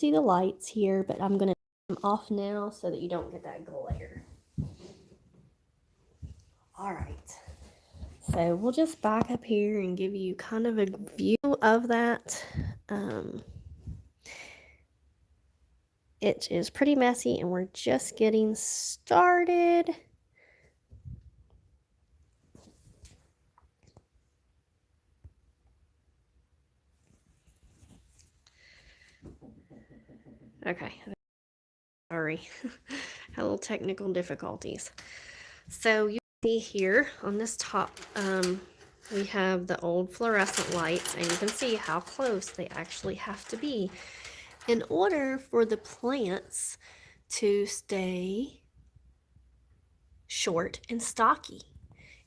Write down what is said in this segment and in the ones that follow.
see the lights here, but I'm going to turn them off now so that you don't get that glare. All right. So we'll just back up here and give you kind of a view of that. It is pretty messy and we're just getting started. Okay. Sorry. Had a little technical difficulties. So you see here on this top, we have the old fluorescent lights, and you can see how close they actually have to be in order for the plants to stay short and stocky.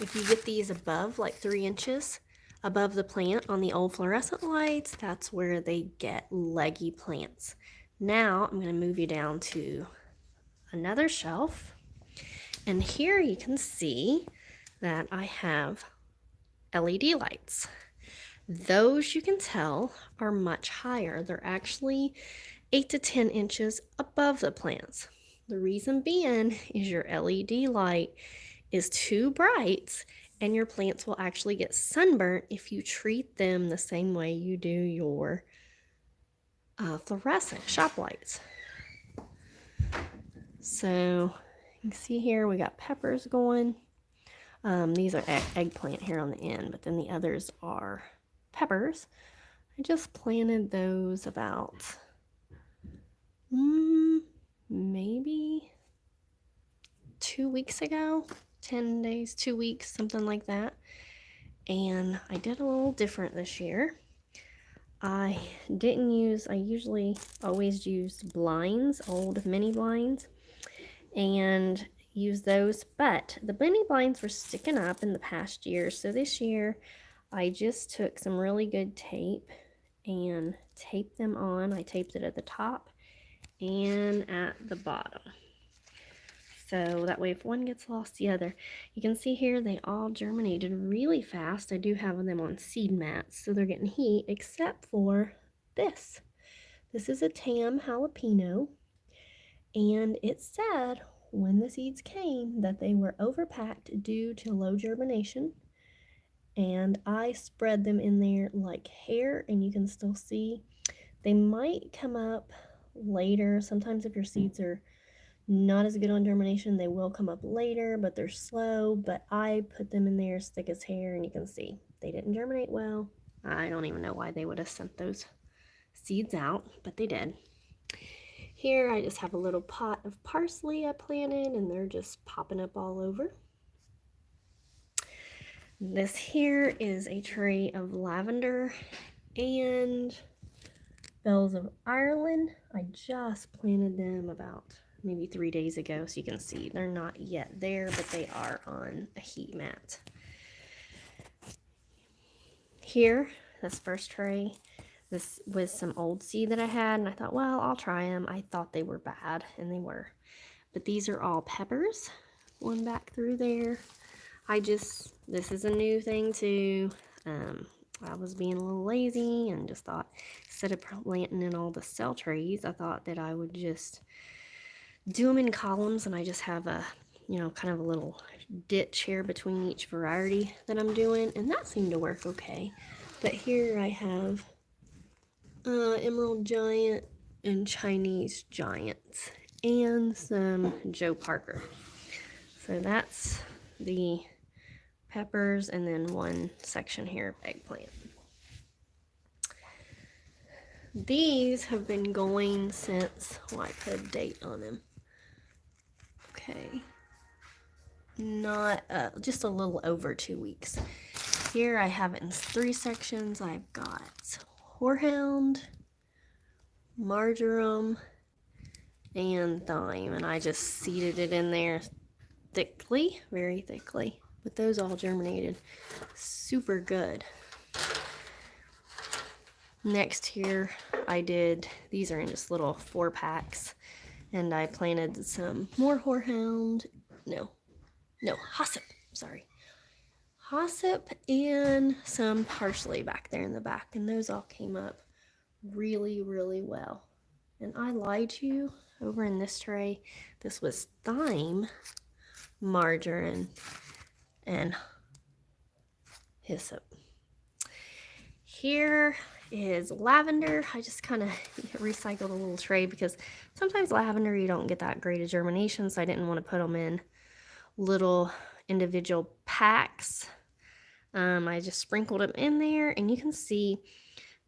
If you get these above like 3 inches above the plant on the old fluorescent lights, that's where they get leggy plants. Now I'm going to move you down to another shelf, and here you can see that I have LED lights. Those, you can tell, are much higher. They're actually 8 to 10 inches above the plants. The reason being is your LED light is too bright and your plants will actually get sunburnt if you treat them the same way you do your fluorescent shop lights. So you can see here we got peppers going. These are eggplant here on the end, but then the others are peppers. I just planted those about maybe 2 weeks ago, 10 days, 2 weeks, something like that. And I did a little different this year. I usually always use blinds, old mini blinds, and use those, but the mini blinds were sticking up in the past year. So this year I just took some really good tape and taped them on. I taped it at the top and at the bottom. So that way if one gets lost, the other. You can see here they all germinated really fast. I do have them on seed mats, so they're getting heat, except for this. This is a Tam jalapeno, and it said when the seeds came that they were overpacked due to low germination. And I spread them in there like hair, and you can still see they might come up later. Sometimes if your seeds are not as good on germination, they will come up later, but they're slow. But I put them in there as thick as hair, and you can see they didn't germinate well. I don't even know why they would have sent those seeds out, but they did. Here I just have a little pot of parsley I planted, and they're just popping up all over. This here is a tray of lavender and bells of Ireland. I just planted them about maybe 3 days ago, so you can see they're not yet there, but they are on a heat mat. Here, this first tray, this was some old seed that I had, and I thought, well, I'll try them. I thought they were bad, and they were. But these are all peppers. One back through there. This is a new thing too. I was being a little lazy and just thought, instead of planting in all the cell trays, I thought that I would just do them in columns, and I just have a, kind of a little ditch here between each variety that I'm doing, and that seemed to work okay. But here I have Emerald Giant and Chinese Giants and some Joe Parker. So that's the peppers, and then one section here of eggplant. These have been going since, well, I put a date on them. Okay. Not, just a little over 2 weeks. Here I have it in 3 sections. I've got horehound, marjoram, and thyme, and I just seeded it in there thickly, very thickly. But those all germinated super good. Next here I did, these are in just little 4 packs, and I planted some more horehound, hyssop, hyssop, and some parsley back there in the back, and those all came up really, really well. And I lied to you. Over in this tray, this was thyme, margarine, and hyssop. Here is lavender. I just kind of recycled a little tray because sometimes lavender you don't get that great of germination, so I didn't want to put them in little individual packs. I just sprinkled them in there, and you can see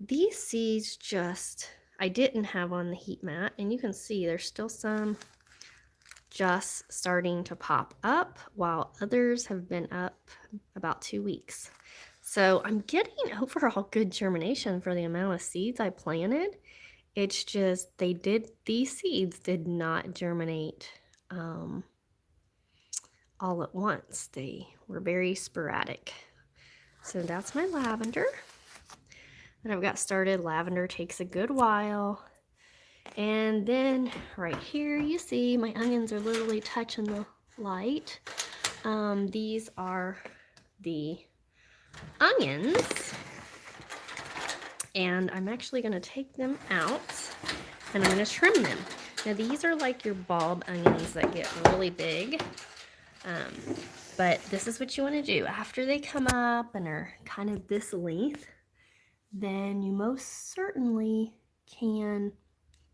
these seeds I didn't have on the heat mat, and you can see there's still some just starting to pop up, while others have been up about 2 weeks. So I'm getting overall good germination for the amount of seeds I planted. It's just these seeds did not germinate all at once. They were very sporadic. So that's my lavender that I've got started. Lavender takes a good while. And then right here, you see my onions are literally touching the light. These are the onions. And I'm actually going to take them out and I'm going to trim them. Now these are like your bulb onions that get really big. But this is what you want to do. After they come up and are kind of this length, then you most certainly can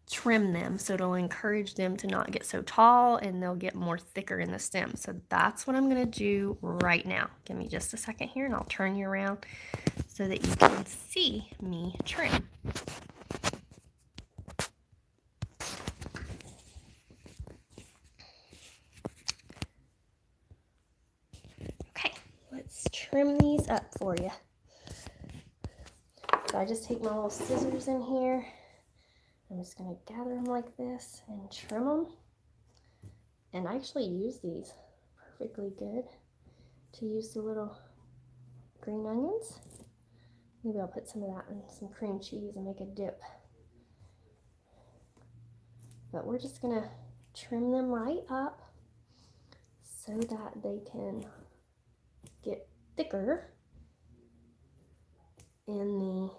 trim them, so it'll encourage them to not get so tall and they'll get more thicker in the stem. So that's what I'm going to do right now. Give me just a second here and I'll turn you around so that you can see me trim. Okay, let's trim these up for you. So I just take my little scissors in here. I'm just going to gather them like this and trim them. And I actually use these perfectly good to use the little green onions. Maybe I'll put some of that in some cream cheese and make a dip. But we're just going to trim them right up so that they can get thicker in the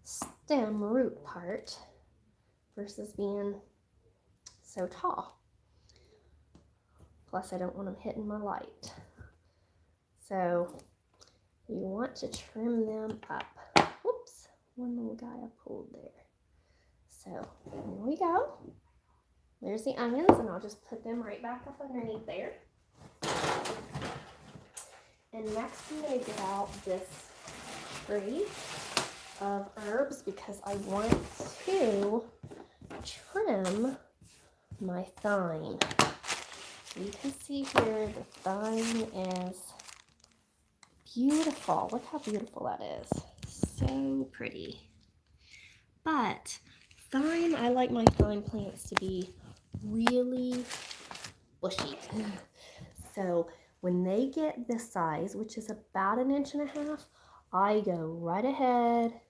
stem root part versus being so tall. Plus I don't want them hitting my light. So you want to trim them up. Whoops, one little guy I pulled there. So here we go. There's the onions, and I'll just put them right back up underneath there. And next I'm going to get out this tray of herbs because I want to trim my thyme. You can see here the thyme is beautiful. Look how beautiful that is. So pretty. But thyme, I like my thyme plants to be really bushy. So when they get this size, which is about 1.5 inches, I go right ahead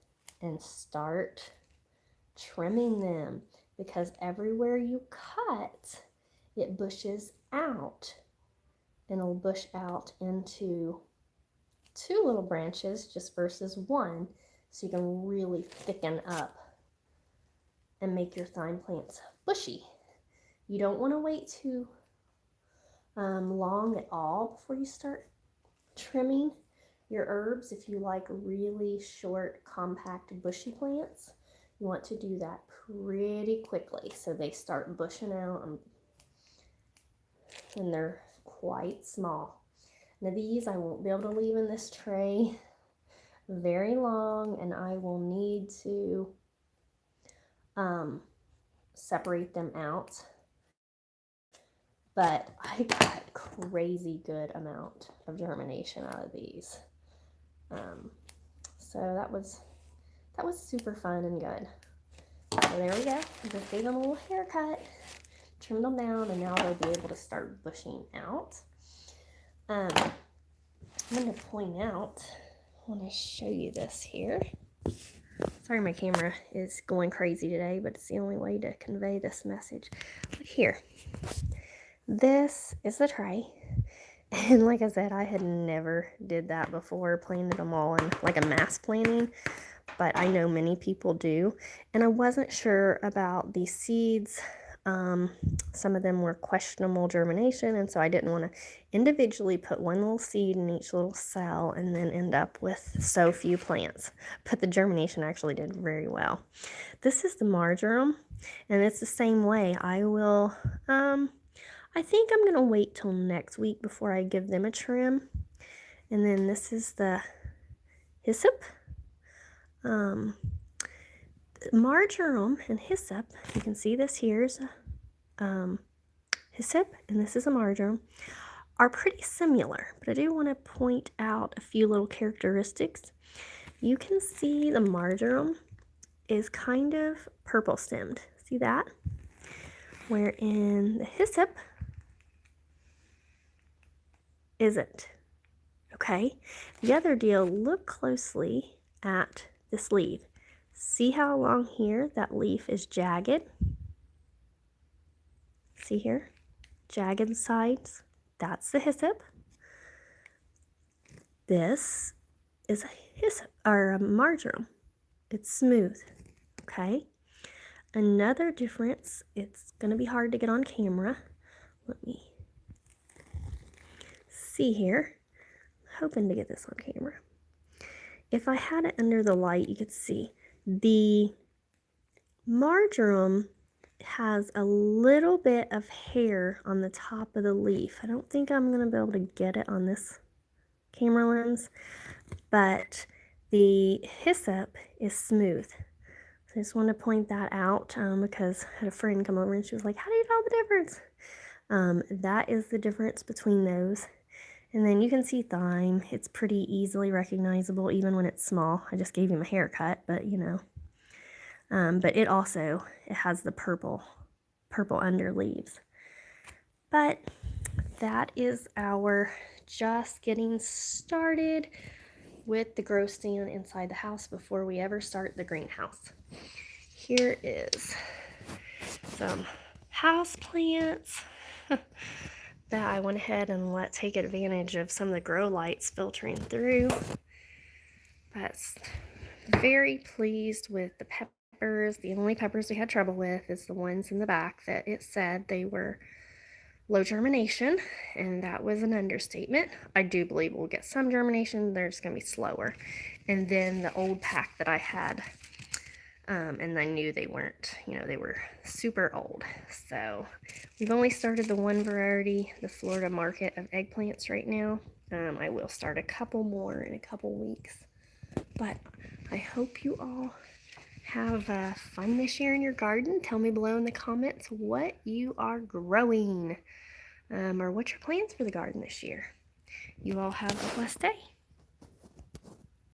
and start trimming them, because everywhere you cut, it bushes out, and it'll bush out into 2 little branches just versus 1, so you can really thicken up and make your thyme plants bushy. You don't want to wait too long at all before you start trimming your herbs. If you like really short, compact, bushy plants, you want to do that pretty quickly so they start bushing out and they're quite small. Now these I won't be able to leave in this tray very long, and I will need to separate them out. But I got crazy good amount of germination out of these. So that was super fun and good. So there we go. I just gave them a little haircut, trimmed them down, and now they'll be able to start bushing out. I'm going to point out, I want to show you this here. Sorry my camera is going crazy today, but it's the only way to convey this message. Look here. This is the tray. And like I said, I had never did that before, planted them all in like a mass planting. but I know many people do. And I wasn't sure about these seeds. Some of them were questionable germination, and so I didn't want to individually put one little seed in each little cell and then end up with so few plants. But the germination actually did very well. This is the marjoram, and it's the same way. I will, I think I'm going to wait till next week before I give them a trim. And then this is the hyssop. Marjoram and hyssop, you can see this here's hyssop and this is a marjoram, are pretty similar, but I do want to point out a few little characteristics. You can see the marjoram is kind of purple stemmed. See that? Wherein the hyssop isn't. Okay? The other deal, look closely at this leaf. See how along here that leaf is jagged? See here? Jagged sides. That's the hyssop. This is a hyssop or a marjoram. It's smooth. Okay? Another difference, it's going to be hard to get on camera. Let me see here. Hoping to get this on camera. If I had it under the light, you could see the marjoram has a little bit of hair on the top of the leaf. I don't think I'm going to be able to get it on this camera lens, but the hyssop is smooth. So I just want to point that out because I had a friend come over and she was like, how do you tell the difference? That is the difference between those. And then you can see thyme. It's pretty easily recognizable even when it's small. I just gave him a haircut, but you know. But it has the purple under leaves. But that is our just getting started with the grow stand inside the house before we ever start the greenhouse. Here is some house plants that I went ahead and let take advantage of some of the grow lights filtering through. But very pleased with the peppers. The only peppers we had trouble with is the ones in the back that it said they were low germination, and that was an understatement. I do believe we'll get some germination. They're just going to be slower. And then the old pack that I had, and I knew they weren't, they were super old. So we've only started the one variety, the Florida market of eggplants right now. I will start a couple more in a couple weeks. But I hope you all have fun this year in your garden. Tell me below in the comments what you are growing or what's your plans for the garden this year. You all have a blessed day.